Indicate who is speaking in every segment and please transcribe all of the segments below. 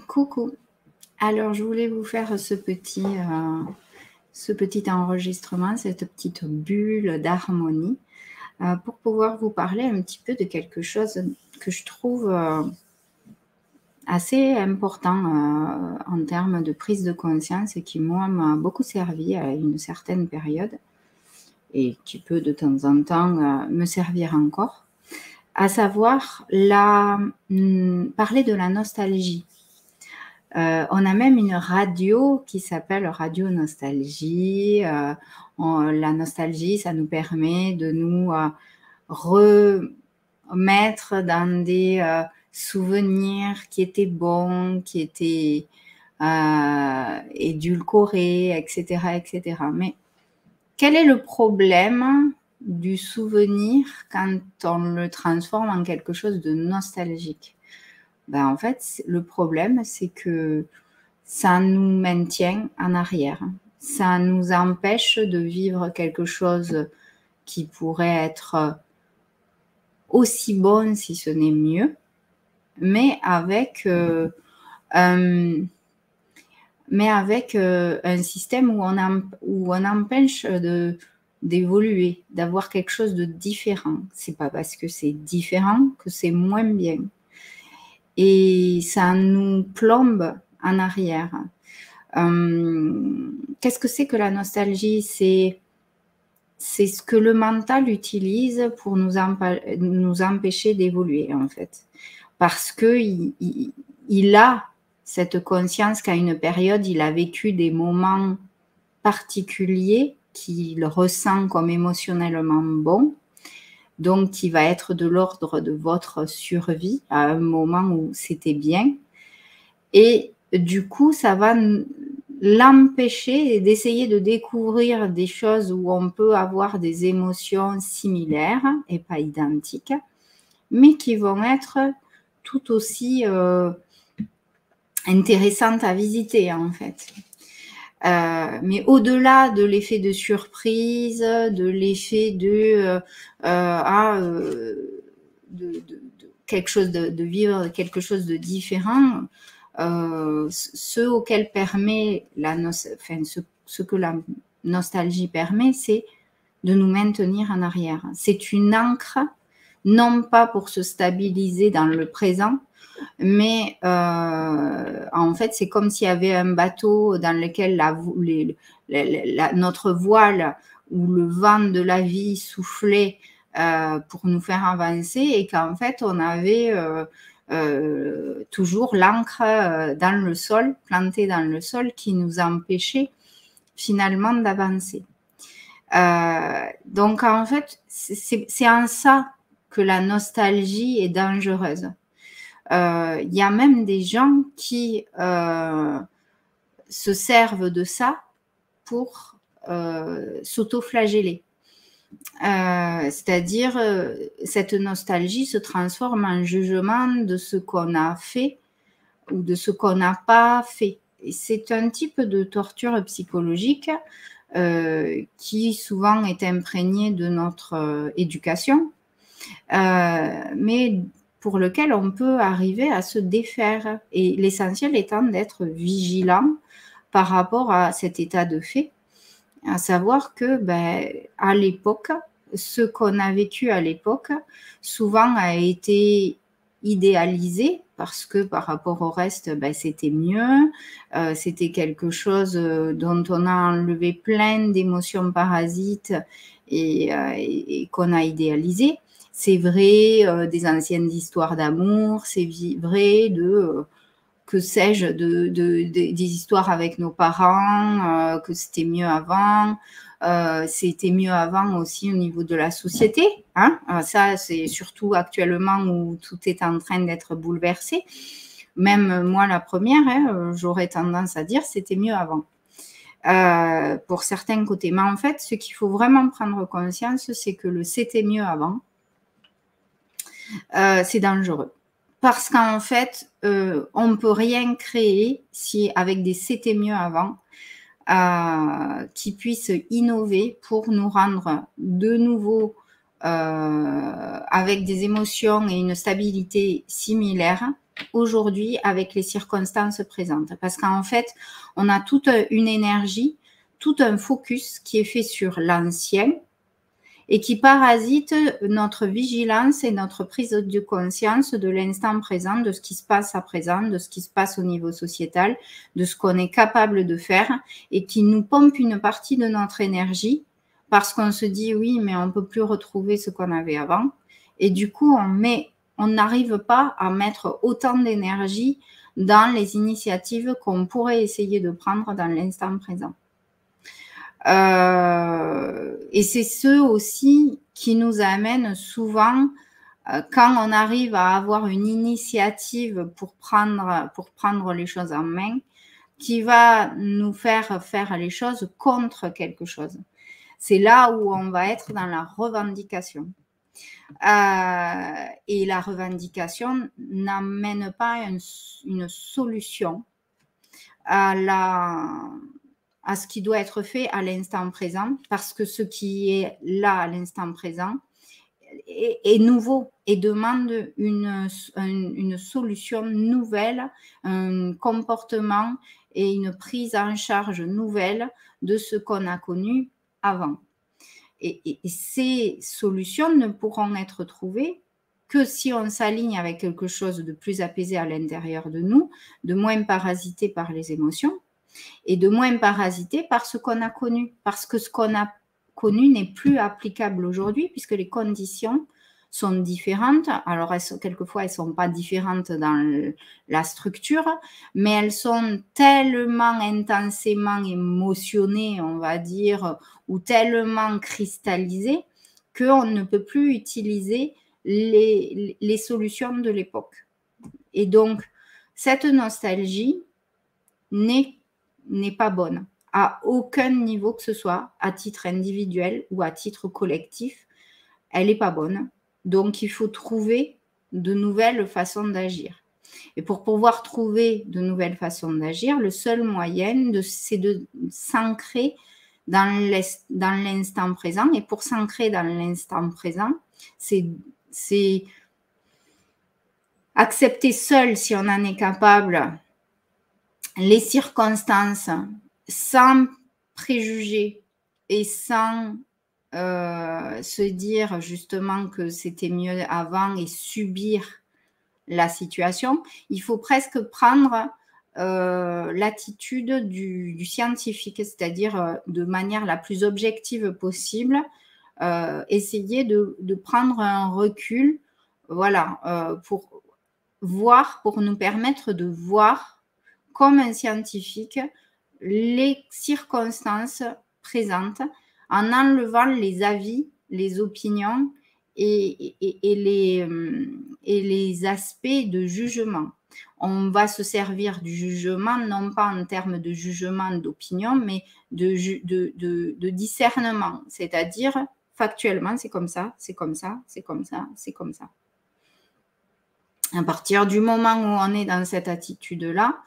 Speaker 1: Coucou. Alors, je voulais vous faire ce petit enregistrement, cette petite bulle d'harmonie, pour pouvoir vous parler un petit peu de quelque chose que je trouve assez important en termes de prise de conscience et qui, moi, m'a beaucoup servi à une certaine période et qui peut de temps en temps me servir encore, à savoir parler de la nostalgie. On a même une radio qui s'appelle Radio Nostalgie. La nostalgie, ça nous permet de nous remettre dans des souvenirs qui étaient bons, qui étaient édulcorés, etc., etc. Mais quel est le problème du souvenir quand on le transforme en quelque chose de nostalgique ? En fait, le problème, c'est que ça nous maintient en arrière. Ça nous empêche de vivre quelque chose qui pourrait être aussi bon, si ce n'est mieux, mais avec un système où on empêche d'évoluer, d'avoir quelque chose de différent. C'est pas parce que c'est différent que c'est moins bien. Et ça nous plombe en arrière. Qu'est-ce que c'est que la nostalgie ? C'est ce que le mental utilise pour nous empêcher d'évoluer, en fait. Parce qu'il a cette conscience qu'à une période, il a vécu des moments particuliers qu'il ressent comme émotionnellement bons, donc qui va être de l'ordre de votre survie à un moment où c'était bien. Et du coup, ça va l'empêcher d'essayer de découvrir des choses où on peut avoir des émotions similaires et pas identiques, mais qui vont être tout aussi intéressantes à visiter, en fait. Mais au-delà de l'effet de surprise, de l'effet de quelque chose de vivre quelque chose de différent, ce auquel permet ce que la nostalgie permet, c'est de nous maintenir en arrière. C'est une ancre, non pas pour se stabiliser dans le présent, mais en fait, c'est comme s'il y avait un bateau dans lequel notre voile ou le vent de la vie soufflait pour nous faire avancer, et qu'en fait, on avait toujours l'encre dans le sol, plantée dans le sol, qui nous empêchait finalement d'avancer. Donc, en fait, c'est en ça que la nostalgie est dangereuse. Il y a même des gens qui se servent de ça pour s'auto-flageller. C'est-à-dire, cette nostalgie se transforme en jugement de ce qu'on a fait ou de ce qu'on n'a pas fait. Et c'est un type de torture psychologique qui souvent est imprégné de notre éducation, mais pour lequel on peut arriver à se défaire. Et l'essentiel étant d'être vigilant par rapport à cet état de fait, à savoir que à l'époque, ce qu'on a vécu à l'époque, souvent a été idéalisé parce que par rapport au reste, c'était mieux, c'était quelque chose dont on a enlevé plein d'émotions parasites et qu'on a idéalisé. C'est vrai des anciennes histoires d'amour, c'est vrai que sais-je, des histoires avec nos parents, que c'était mieux avant. C'était mieux avant aussi au niveau de la société. Hein. Ça, c'est surtout actuellement où tout est en train d'être bouleversé. Même moi, la première, j'aurais tendance à dire c'était mieux avant. Pour certains côtés. Mais en fait, ce qu'il faut vraiment prendre conscience, c'est que le c'était mieux avant, c'est dangereux. Parce qu'en fait, on ne peut rien créer si avec des c'était mieux avant qui puissent innover pour nous rendre de nouveau avec des émotions et une stabilité similaires, aujourd'hui avec les circonstances présentes. Parce qu'en fait, on a toute une énergie, tout un focus qui est fait sur l'ancien et qui parasite notre vigilance et notre prise de conscience de l'instant présent, de ce qui se passe à présent, de ce qui se passe au niveau sociétal, de ce qu'on est capable de faire et qui nous pompe une partie de notre énergie parce qu'on se dit oui, mais on ne peut plus retrouver ce qu'on avait avant. Et du coup, on n'arrive pas à mettre autant d'énergie dans les initiatives qu'on pourrait essayer de prendre dans l'instant présent. Et c'est ceux aussi qui nous amènent souvent, quand on arrive à avoir une initiative pour prendre les choses en main, qui va nous faire les choses contre quelque chose. C'est là où on va être dans la revendication. Et la revendication n'amène pas une solution à ce qui doit être fait à l'instant présent, parce que ce qui est là à l'instant présent est nouveau et demande une solution nouvelle, un comportement et une prise en charge nouvelle de ce qu'on a connu avant. Et ces solutions ne pourront être trouvées que si on s'aligne avec quelque chose de plus apaisé à l'intérieur de nous, de moins parasité par les émotions et de moins parasité par ce qu'on a connu. Parce que ce qu'on a connu n'est plus applicable aujourd'hui puisque les conditions sont différentes. Alors, quelquefois, elles ne sont pas différentes dans la structure, mais elles sont tellement intensément émotionnées, on va dire, ou tellement cristallisées qu'on ne peut plus utiliser les solutions de l'époque. Et donc, cette nostalgie n'est pas bonne à aucun niveau que ce soit, à titre individuel ou à titre collectif. Elle n'est pas bonne. Donc, il faut trouver de nouvelles façons d'agir. Et pour pouvoir trouver de nouvelles façons d'agir, le seul moyen, c'est de s'ancrer dans l'instant présent. Et pour s'ancrer dans l'instant présent, c'est accepter seul, si on en est capable, les circonstances sans préjugés et sans se dire justement que c'était mieux avant et subir la situation. Il faut presque prendre l'attitude du scientifique, c'est-à-dire de manière la plus objective possible, essayer de prendre un recul, voilà, pour nous permettre de voir comme un scientifique les circonstances présentes en enlevant les avis, les opinions et les aspects de jugement. On va se servir du jugement, non pas en termes de jugement, d'opinion, mais de discernement, c'est-à-dire factuellement, c'est comme ça, c'est comme ça, c'est comme ça, c'est comme ça. À partir du moment où on est dans cette attitude-là,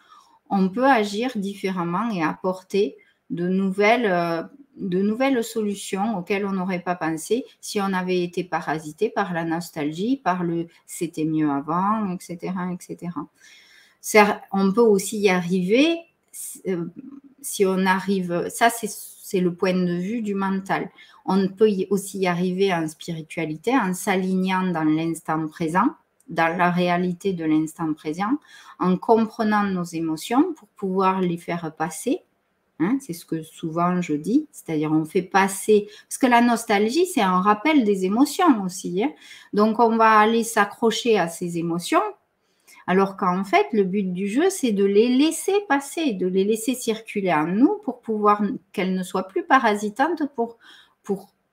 Speaker 1: on peut agir différemment et apporter de nouvelles solutions auxquelles on n'aurait pas pensé si on avait été parasité par la nostalgie, par le « c'était mieux avant », etc., etc. On peut aussi y arriver si on arrive… Ça, c'est le point de vue du mental. On peut aussi y arriver en spiritualité, en s'alignant dans l'instant présent, dans la réalité de l'instant présent, en comprenant nos émotions pour pouvoir les faire passer. Hein, c'est ce que souvent je dis, c'est-à-dire on fait passer… Parce que la nostalgie, c'est un rappel des émotions aussi. Hein. Donc, on va aller s'accrocher à ces émotions, alors qu'en fait, le but du jeu, c'est de les laisser passer, de les laisser circuler en nous pour pouvoir qu'elles ne soient plus parasitantes, pour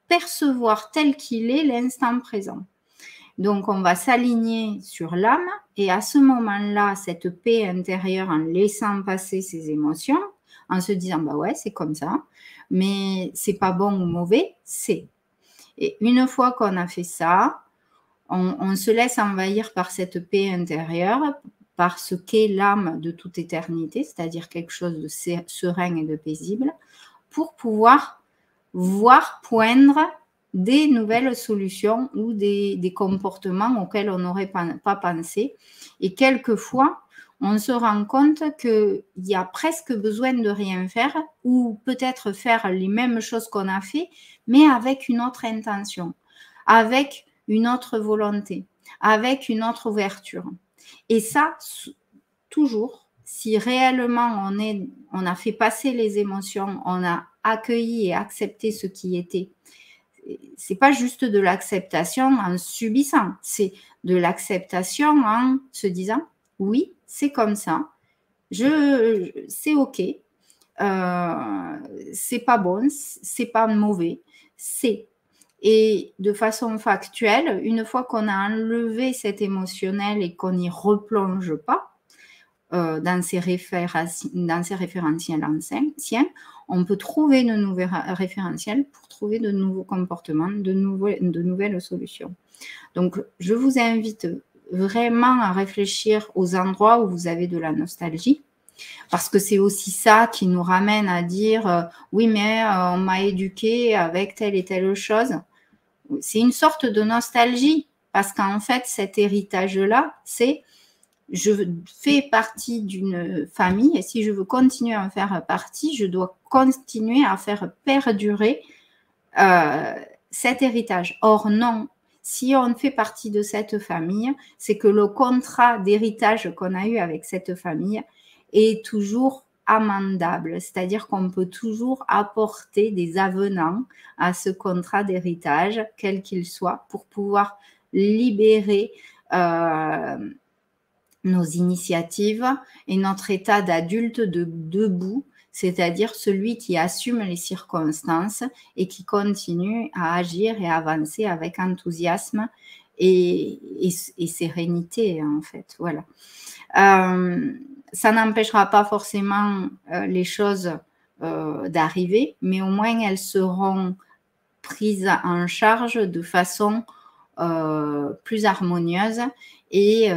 Speaker 1: percevoir tel qu'il est l'instant présent. Donc, on va s'aligner sur l'âme et à ce moment-là, cette paix intérieure en laissant passer ces émotions, en se disant, bah ouais, c'est comme ça, mais c'est pas bon ou mauvais, c'est. Et une fois qu'on a fait ça, on se laisse envahir par cette paix intérieure, par ce qu'est l'âme de toute éternité, c'est-à-dire quelque chose de serein et de paisible, pour pouvoir voir poindre des nouvelles solutions ou des comportements auxquels on n'aurait pas pensé. Et quelquefois, on se rend compte qu'il y a presque besoin de rien faire ou peut-être faire les mêmes choses qu'on a fait, mais avec une autre intention, avec une autre volonté, avec une autre ouverture. Et ça, toujours, si réellement on a fait passer les émotions, on a accueilli et accepté ce qui était, c'est pas juste de l'acceptation en subissant, c'est de l'acceptation en se disant oui, c'est comme ça, c'est ok, c'est pas bon, c'est pas mauvais, c'est. Et de façon factuelle, une fois qu'on a enlevé cet émotionnel et qu'on n'y replonge pas, dans ces référentiels anciens, on peut trouver de nouveaux référentiels pour trouver de nouveaux comportements, de nouvelles solutions. Donc, je vous invite vraiment à réfléchir aux endroits où vous avez de la nostalgie, parce que c'est aussi ça qui nous ramène à dire oui, mais on m'a éduqué avec telle et telle chose. C'est une sorte de nostalgie, parce qu'en fait, cet héritage-là, c'est je fais partie d'une famille et si je veux continuer à en faire partie, je dois continuer à faire perdurer cet héritage. Or, non, si on fait partie de cette famille, c'est que le contrat d'héritage qu'on a eu avec cette famille est toujours amendable, c'est-à-dire qu'on peut toujours apporter des avenants à ce contrat d'héritage, quel qu'il soit, pour pouvoir libérer nos initiatives et notre état d'adulte debout, c'est-à-dire celui qui assume les circonstances et qui continue à agir et à avancer avec enthousiasme et sérénité, en fait. Voilà. Ça n'empêchera pas forcément les choses d'arriver, mais au moins elles seront prises en charge de façon plus harmonieuse et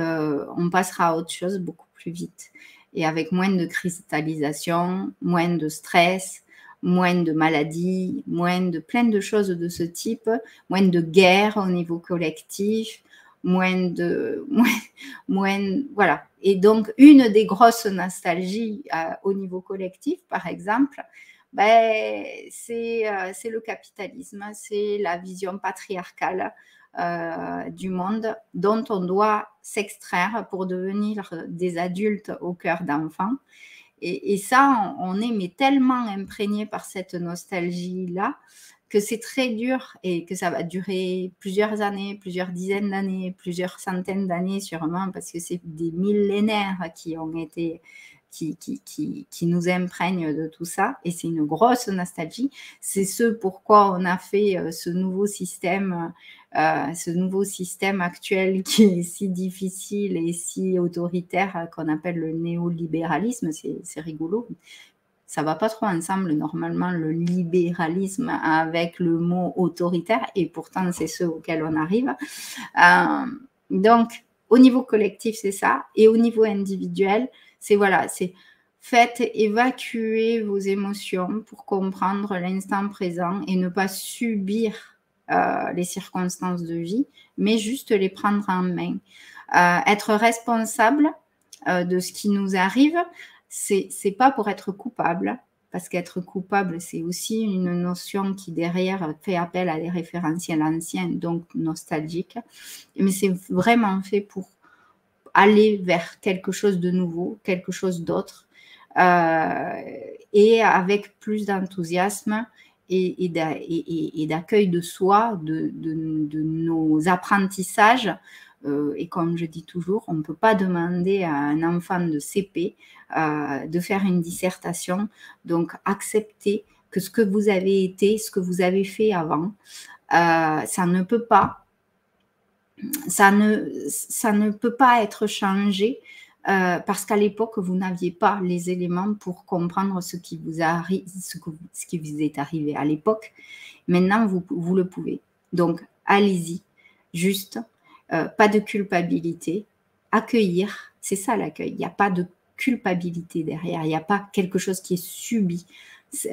Speaker 1: on passera à autre chose beaucoup plus vite et avec moins de cristallisation, moins de stress, moins de maladies, moins de plein de choses de ce type, moins de guerre au niveau collectif, moins voilà. Et donc une des grosses nostalgies au niveau collectif, par exemple, ben, c'est le capitalisme, c'est la vision patriarcale du monde dont on doit s'extraire pour devenir des adultes au cœur d'enfants. Et ça, on est mais tellement imprégné par cette nostalgie-là que c'est très dur et que ça va durer plusieurs années, plusieurs dizaines d'années, plusieurs centaines d'années sûrement, parce que c'est des millénaires qui ont été qui nous imprègnent de tout ça et c'est une grosse nostalgie. C'est ce pourquoi on a fait ce nouveau système actuel qui est si difficile et si autoritaire qu'on appelle le néolibéralisme. C'est rigolo. Ça va pas trop ensemble normalement le libéralisme avec le mot autoritaire et pourtant c'est ce auquel on arrive. Donc au niveau collectif c'est ça et au niveau individuel c'est voilà, c'est faites évacuer vos émotions pour comprendre l'instant présent et ne pas subir les circonstances de vie, mais juste les prendre en main. Être responsable de ce qui nous arrive, c'est pas pour être coupable, parce qu'être coupable, c'est aussi une notion qui derrière fait appel à des référentiels anciens, donc nostalgiques, mais c'est vraiment fait pour aller vers quelque chose de nouveau, quelque chose d'autre, et avec plus d'enthousiasme et d'accueil de soi, de nos apprentissages. Et comme je dis toujours, on ne peut pas demander à un enfant de CP de faire une dissertation. Donc, acceptez que ce que vous avez été, ce que vous avez fait avant, ça ne peut pas être changé parce qu'à l'époque, vous n'aviez pas les éléments pour comprendre ce qui vous est arrivé à l'époque. Maintenant, vous le pouvez. Donc, allez-y. Juste, pas de culpabilité. Accueillir, c'est ça l'accueil. Il n'y a pas de culpabilité derrière. Il n'y a pas quelque chose qui est subi.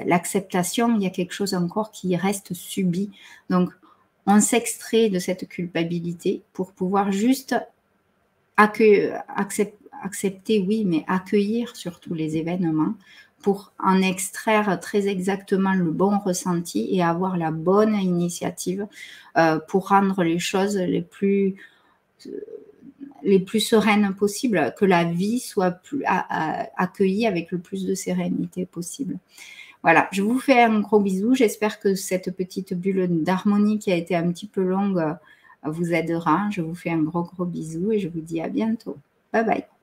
Speaker 1: L'acceptation, il y a quelque chose encore qui reste subi. Donc, on s'extrait de cette culpabilité pour pouvoir juste accepter, oui, mais accueillir surtout les événements pour en extraire très exactement le bon ressenti et avoir la bonne initiative pour rendre les choses les plus sereines possibles, que la vie soit accueillie avec le plus de sérénité possible. Voilà, je vous fais un gros bisou. J'espère que cette petite bulle d'harmonie qui a été un petit peu longue vous aidera. Je vous fais un gros bisou et je vous dis à bientôt. Bye bye.